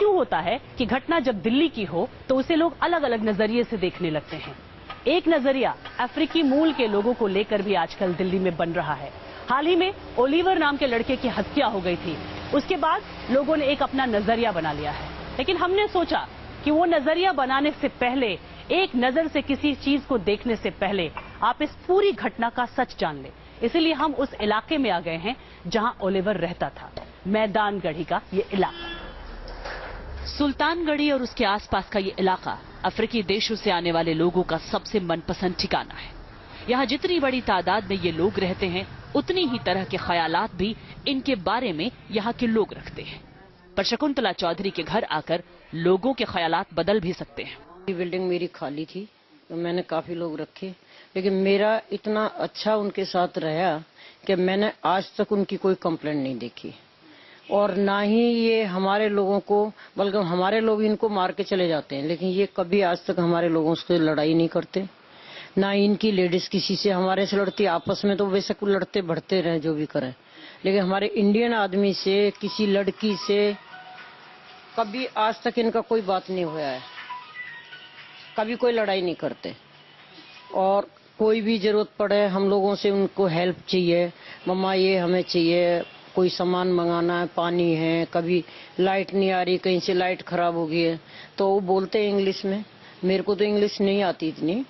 क्यों होता है कि घटना जब दिल्ली की हो तो उसे लोग अलग अलग नजरिए से देखने लगते हैं। एक नजरिया अफ्रीकी मूल के लोगों को लेकर भी आजकल दिल्ली में बन रहा है। हाल ही में ओलिवर नाम के लड़के की हत्या हो गई थी। उसके बाद लोगों ने एक अपना नजरिया बना लिया है, लेकिन हमने सोचा कि वो नजरिया बनाने से पहले, एक नजर से किसी चीज को देखने से पहले आप इस पूरी घटना का सच जान लें। इसीलिए हम उस इलाके में आ गए हैं जहां ओलिवर रहता था, मैदानगढ़ी का ये इलाका। सुल्तानगढ़ी और उसके आसपास का ये इलाका अफ्रीकी देशों से आने वाले लोगों का सबसे मनपसंद ठिकाना है। यहाँ जितनी बड़ी तादाद में ये लोग रहते हैं, उतनी ही तरह के ख्यालात भी इनके बारे में यहाँ के लोग रखते हैं। पर शकुंतला चौधरी के घर आकर लोगों के ख्यालात बदल भी सकते हैं। ये बिल्डिंग मेरी खाली थी तो मैंने काफी लोग रखे, लेकिन मेरा इतना अच्छा उनके साथ रहा कि मैंने आज तक उनकी कोई कंप्लेंट नहीं देखी, और ना ही ये हमारे लोगों को, बल्कि हमारे लोग इनको मार के चले जाते हैं, लेकिन ये कभी आज तक हमारे लोगों से लड़ाई नहीं करते। ना इनकी लेडीज किसी से हमारे से लड़ती, आपस में तो वैसे लड़ते बढ़ते रहे जो भी करें, लेकिन हमारे इंडियन आदमी से, किसी लड़की से कभी आज तक इनका कोई बात नहीं हुआ है, कभी कोई लड़ाई नहीं करते। और कोई भी जरूरत पड़े हम लोगों से, उनको हेल्प चाहिए, मम्मा ये हमें चाहिए, कोई सामान मंगाना है, पानी है, कभी लाइट नहीं आ रही, कहीं से लाइट खराब हो गई है, तो वो बोलते हैं इंग्लिश में। मेरे को तो इंग्लिश नहीं आती इतनी,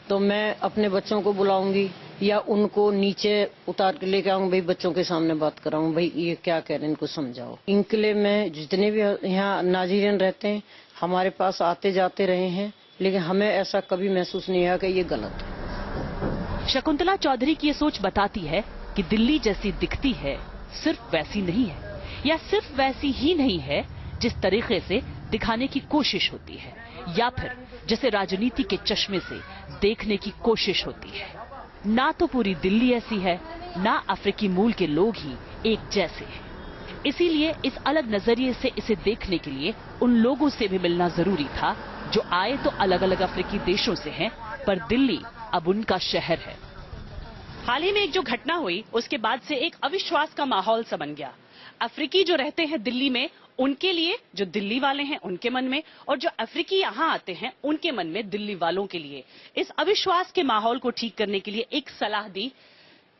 तो मैं अपने बच्चों को बुलाऊंगी या उनको नीचे उतार के लेके आऊंगी, भाई बच्चों के सामने बात कराऊंगी, भाई ये क्या कह रहे हैं इनको समझाओ। इनके लिए मैं, जितने भी यहाँ नाजीरियन रहते हैं हमारे पास आते जाते रहे हैं, लेकिन हमें ऐसा कभी महसूस नहीं हुआ कि ये गलत है। शकुंतला चौधरी की ये सोच बताती है कि दिल्ली जैसी दिखती है सिर्फ वैसी नहीं है, या सिर्फ वैसी ही नहीं है जिस तरीके से दिखाने की कोशिश होती है, या फिर जिसे राजनीति के चश्मे से देखने की कोशिश होती है। ना तो पूरी दिल्ली ऐसी है, ना अफ्रीकी मूल के लोग ही एक जैसे हैं। इसीलिए इस अलग नजरिए से इसे देखने के लिए उन लोगों से भी मिलना जरूरी था जो आए तो अलग अलग अफ्रीकी देशों से हैं, पर दिल्ली अब उनका शहर है। हाल ही में एक जो घटना हुई, उसके बाद से एक अविश्वास का माहौल सा बन गया। अफ्रीकी जो रहते हैं दिल्ली में, उनके लिए जो दिल्ली वाले हैं उनके मन में, और जो अफ्रीकी यहाँ आते हैं उनके मन में दिल्ली वालों के लिए। इस अविश्वास के माहौल को ठीक करने के लिए एक सलाह दी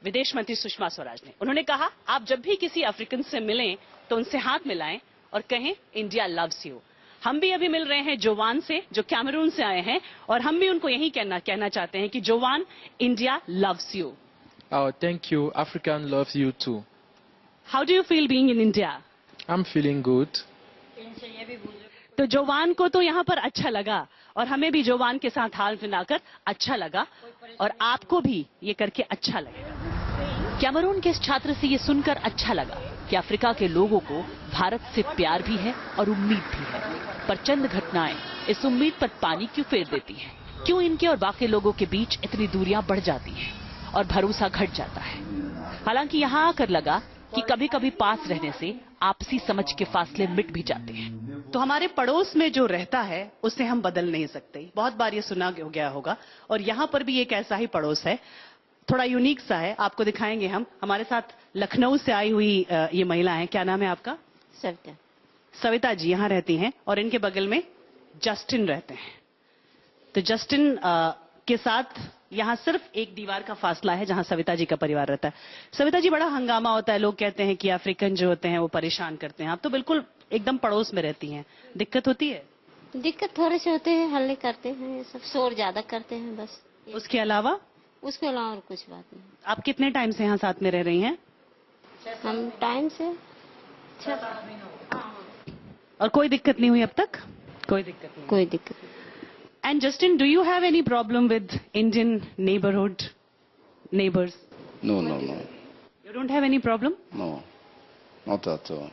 विदेश मंत्री सुषमा स्वराज ने। उन्होंने कहा, आप जब भी किसी अफ्रीकन से मिलें तो उनसे हाथ मिलाएं और कहें इंडिया लव्स यू। हम भी अभी मिल रहे हैं जोवान से, जो कैमरून से आए हैं, और हम भी उनको यही कहना चाहते हैं कि Jovan, India loves you. Oh, thank you. African loves you too. How do you feel being in India? I'm feeling good. तो जोवान को तो यहाँ पर अच्छा लगा, और हमें भी जोवान के साथ हाल मिलाकर अच्छा लगा, और आपको भी ये करके अच्छा लगेगा। कैमरून के इस छात्र से ये सुनकर अच्छा लगा कि अफ्रीका के लोगों को भारत से प्यार भी है और उम्मीद भी है, पर चंद घटनाएं इस उम्मीद पर पानी क्यों फेर देती हैं? क्यों इनके और बाकी लोगों के बीच इतनी दूरियां बढ़ जाती हैं और भरोसा घट जाता है? हालांकि यहाँ आकर लगा कि कभी कभी पास रहने से आपसी समझ के फासले मिट भी जाते हैं। तो हमारे पड़ोस में जो रहता है उसे हम बदल नहीं सकते। बहुत बार ये सुना गया होगा, और यहाँ पर भी एक ऐसा ही पड़ोस है, थोड़ा यूनिक सा है, आपको दिखाएंगे हम। हमारे साथ लखनऊ से आई हुई ये महिला है। क्या नाम है आपका? सविता। सविता जी यहाँ रहती हैं, और इनके बगल में जस्टिन रहते हैं। तो जस्टिन के साथ यहाँ सिर्फ एक दीवार का फासला है जहाँ सविता जी का परिवार रहता है। सविता जी, बड़ा हंगामा होता है, लोग कहते हैं कि अफ्रीकन जो होते हैं वो परेशान करते हैं। आप तो बिल्कुल एकदम पड़ोस में रहती हैं, दिक्कत होती है? दिक्कत थोड़े से होते हैं, हल्ले करते हैं, ये सब शोर ज्यादा करते हैं बस। उसके अलावा और कुछ बात नहीं। आप कितने टाइम से यहाँ साथ में रह रही हैं? हम टाइम से और कोई दिक्कत नहीं हुई अब तक? कोई दिक्कत नहीं? कोई दिक्कत नहीं। And Justin, do you have any problem with Indian neighborhood neighbors? No. You don't have any problem? No, not at all.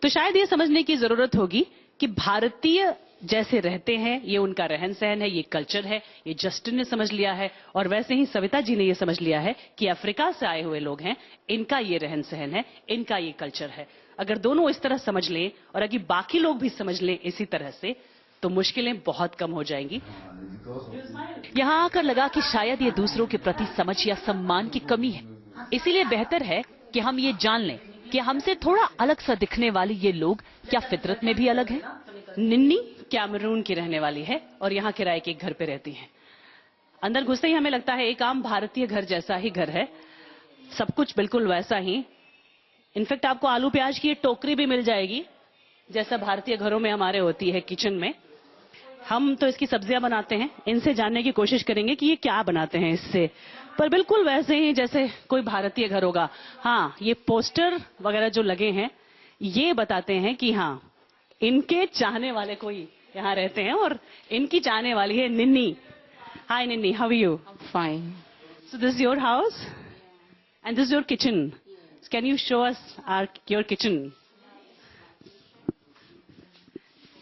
तो शायद ये समझने की जरूरत होगी कि भारतीय जैसे रहते हैं, ये उनका रहन सहन है, ये कल्चर है, ये जस्टिन ने समझ लिया है, और वैसे ही सविता जी ने ये समझ लिया है कि अफ्रीका से आए हुए लोग हैं, इनका ये रहन सहन है, इनका ये कल्चर है। अगर दोनों इस तरह समझ लें और अगर बाकी लोग भी समझ लें इसी तरह से, तो मुश्किलें बहुत कम हो जाएंगी। यहाँ आकर लगा कि शायद ये दूसरों के प्रति समझ या सम्मान की कमी है। इसीलिए बेहतर है कि हम ये जान लें कि हमसे थोड़ा अलग सा दिखने वाले ये लोग क्या फितरत में भी अलग हैं? निन्नी कैमरून की रहने वाली है और यहाँ किराए के एक घर पे रहती है। अंदर घुसते ही हमें लगता है एक आम भारतीय घर जैसा ही घर है, सब कुछ बिल्कुल वैसा ही। इनफैक्ट आपको आलू प्याज की टोकरी भी मिल जाएगी जैसा भारतीय घरों में हमारे होती है किचन में। हम तो इसकी सब्जियां बनाते हैं, इनसे जानने की कोशिश करेंगे कि ये क्या बनाते हैं इससे, पर बिल्कुल वैसे ही जैसे कोई भारतीय घर होगा। हाँ, ये पोस्टर वगैरह जो लगे हैं ये बताते हैं कि हाँ, इनके चाहने वाले कोई यहाँ रहते हैं और इनकी चाहने वाली है Ninni. Hi Ninni, how are you? Fine. So this is your house and this is your kitchen. Can you show us your kitchen?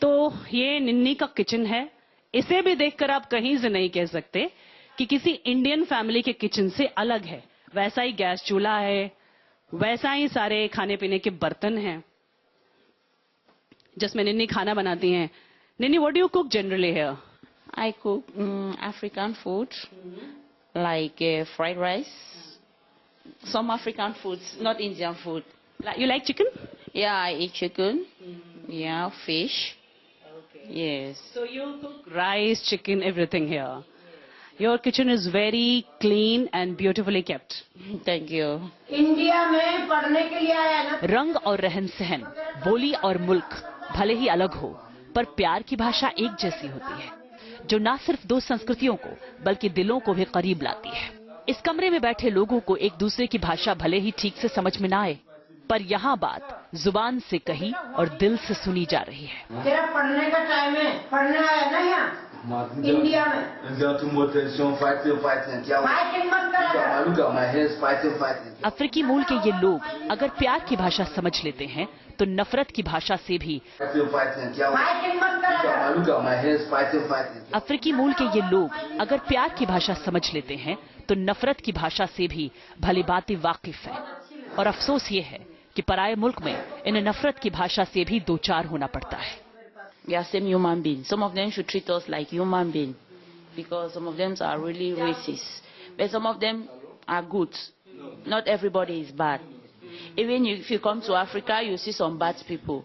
तो ये निन्नी का किचन है। इसे भी देखकर आप कहीं से नहीं कह सकते कि किसी इंडियन फैमिली के किचन से अलग है। वैसा ही गैस चूल्हा है, वैसा ही सारे खाने पीने के बर्तन हैं जिसमें निन्नी खाना बनाती हैं। निन्नी, what do you cook generally here? I cook African food, like fried rice. Some African foods, not Indian food. You like chicken? Yeah, I eat chicken. Yeah, fish. Yes. So you cook rice, chicken, everything here. Your kitchen is very clean and beautifully kept. Thank you. India में पढ़ने के लिए आया है ना। रंग और रहन सहन, बोली और मुल्क भले ही अलग हो, पर प्यार की भाषा एक जैसी होती है, जो न सिर्फ दो संस्कृतियों को बल्कि दिलों को भी करीब लाती है। इस कमरे में बैठे लोगों को एक दूसरे की भाषा भले ही ठीक से समझ में न आए, पर यहाँ बात जुबान से कही और दिल से सुनी जा रही है। तेरा पढ़ने का टाइम है, पढ़ने आया ना यहाँ इंडिया में। अफ्रीकी मूल के ये लोग अगर प्यार की भाषा समझ लेते हैं तो नफरत की भाषा से भी अफ्रीकी मूल के ये लोग अगर प्यार की भाषा समझ लेते हैं तो नफरत की भाषा से भी भली भांति वाकिफ है। और अफसोस ये है कि पराये मुल्क में इन्हें नफरत की भाषा से भी दो चार होना पड़ता है। We are same human beings. Some of them should treat us like human beings because some of them are really racist. But some of them are good. Not everybody is bad. Even if you come to Africa, you see some bad people.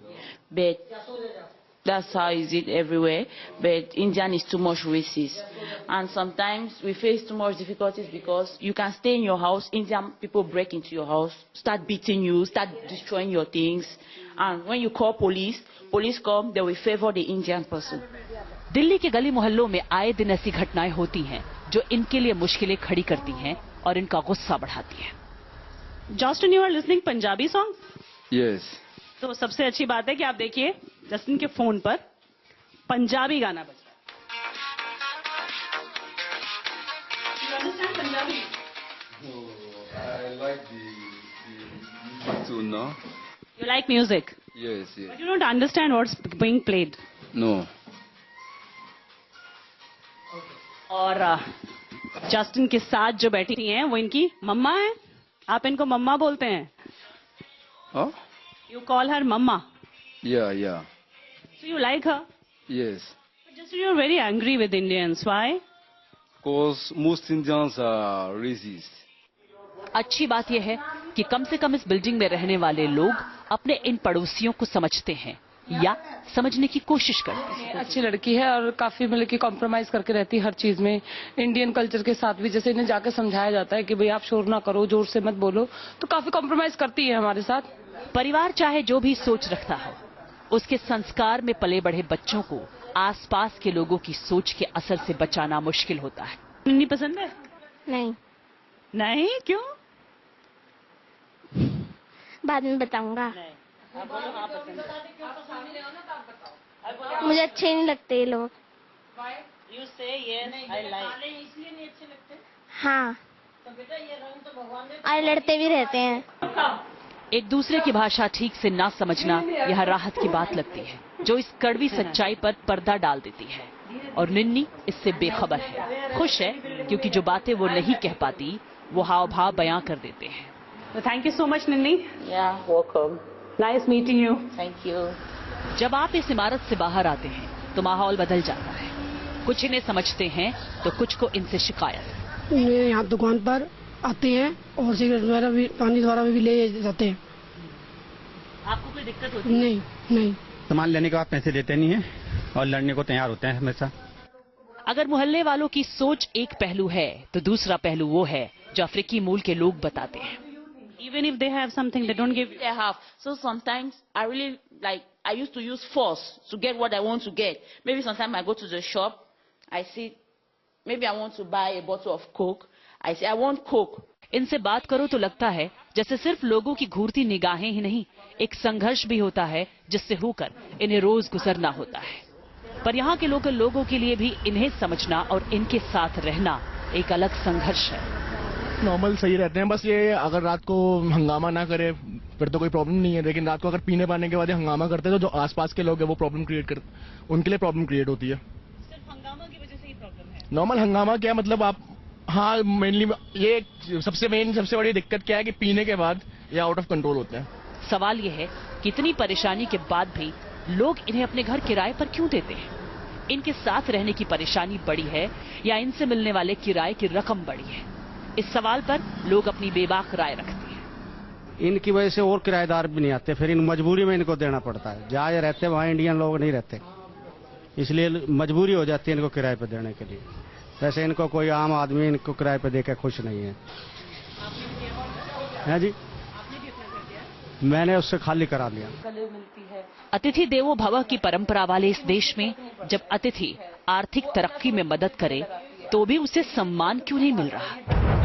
But that's how is it everywhere. But Indian is too much racist. And sometimes we face too much difficulties because you can stay in your house, Indian people break into your house, start beating you, start destroying your things. And when you call police come, they will favor the Indian person. Delhi के गली मोहल्लों में आए दिन ऐसी घटनाएं होती हैं जो इनके लिए मुश्किलें खड़ी करती हैं और इनका गुस्सा बढ़ाती हैं। Justin, you are listening Punjabi song? Yes. तो सबसे अच्छी बात है कि आप देखिए जस्टिन के फोन पर पंजाबी गाना बज रहा है। You understand Punjabi? No, I like the tune, no? You like music? Yes, yes. But you don't understand what's being played. No. और जस्टिन के साथ जो बैठी हैं वो इनकी मम्मा है। आप इनको मम्मा बोलते हैं? Huh? You call her mama. Yeah, yeah. So you like her? Yes. But Justin, you're very angry with Indians. Why? Because most Indians are racist. अच्छी बात यह है कि कम से कम इस बिल्डिंग में रहने वाले लोग अपने इन पड़ोसियों को समझते हैं या समझने की कोशिश करते हैं। अच्छी लड़की है और काफी मतलब कि कॉम्प्रोमाइज करके रहती है हर चीज में, इंडियन कल्चर के साथ भी। जैसे इन्हें जाके समझाया जाता है कि भाई आप शोर ना करो, जोर से मत बोलो, तो काफी कॉम्प्रोमाइज करती है हमारे साथ। परिवार चाहे जो भी सोच रखता हो, उसके संस्कार में पले बढ़े बच्चों को आसपास के लोगों की सोच के असर से बचाना मुश्किल होता है। नहीं पसंद है? नहीं, नहीं, क्यों? बाद में बताऊंगा। मुझे अच्छे नहीं लगते ये लोग। हाँ, और लड़ते भी रहते हैं। एक दूसरे की भाषा ठीक से ना समझना यह राहत की बात लगती है, जो इस कड़वी सच्चाई पर पर्दा डाल देती है। और निन्नी इससे बेखबर है, खुश है क्योंकि जो बातें वो नहीं कह पाती वो हाव भाव बयां कर देते हैं। तो thank you so much निन्नी। Yeah, welcome. Nice meeting you. Thank you. जब आप इस इमारत से बाहर आते हैं तो माहौल बदल जाता है। कुछ इन्हें समझते हैं तो कुछ को इनसे शिकायत। यहाँ दुकान पर आते हैं और सिगरेट वगैरह भी, पानी द्वारा भी ले जाते हैं। दिक्कत होती है? नहीं नहीं। सामान लेने के बाद पैसे देते नहीं है और लड़ने को तैयार होते हैं हमेशा। अगर मोहल्ले वालों की सोच एक पहलू है तो दूसरा पहलू वो है जो अफ्रीकी मूल के लोग बताते हैं। Even if they have something, they don't give. They have. So sometimes I really like. I used to use force to get what I want to get. Maybe sometimes I go to the shop. I see. Maybe I want to buy a bottle of Coke. I say I want Coke. इनसे बात करो तो लगता है जैसे सिर्फ लोगों की घूरती निगाहें ही नहीं, एक संघर्ष भी होता है जिससे होकर इन्हें रोज गुजरना होता है। पर यहाँ के लोकल लोगों के लिए भी इन्हें समझना और इनके साथ रहना एक अलग संघर्ष है। नॉर्मल सही रहते हैं, बस ये अगर रात को हंगामा ना करे फिर तो कोई प्रॉब्लम नहीं है, लेकिन रात को अगर पीने पाने के बाद हंगामा करते हैं तो जो आसपास के लोग हैं वो प्रॉब्लम क्रिएट कर, उनके लिए प्रॉब्लम क्रिएट होती है। सिर्फ हंगामा की वजह से ही प्रॉब्लम है? नॉर्मल हंगामा क्या मतलब आप, हाँ मेनली ये सबसे बड़ी दिक्कत क्या है कि पीने के बाद ये आउट ऑफ कंट्रोल होते हैं। सवाल ये है कि इतनी परेशानी के बाद भी लोग इन्हें अपने घर किराए पर क्यों देते हैं? इनके साथ रहने की परेशानी बड़ी है या इनसे मिलने वाले किराए की रकम बड़ी है? इस सवाल पर लोग अपनी बेबाक राय रखते हैं। इनकी वजह से और किराएदार भी नहीं आते, फिर इन मजबूरी में इनको देना पड़ता है। जहाँ ये रहते वहाँ इंडियन लोग नहीं रहते, इसलिए मजबूरी हो जाती है इनको किराए पे देने के लिए। वैसे इनको कोई आम आदमी इनको किराए पे देकर खुश नहीं है। है जी, मैंने उससे खाली करा लिया। अतिथि देवो भव की परंपरा वाले इस देश में जब अतिथि आर्थिक तरक्की में मदद करे तो भी उसे सम्मान क्यों नहीं मिल रहा?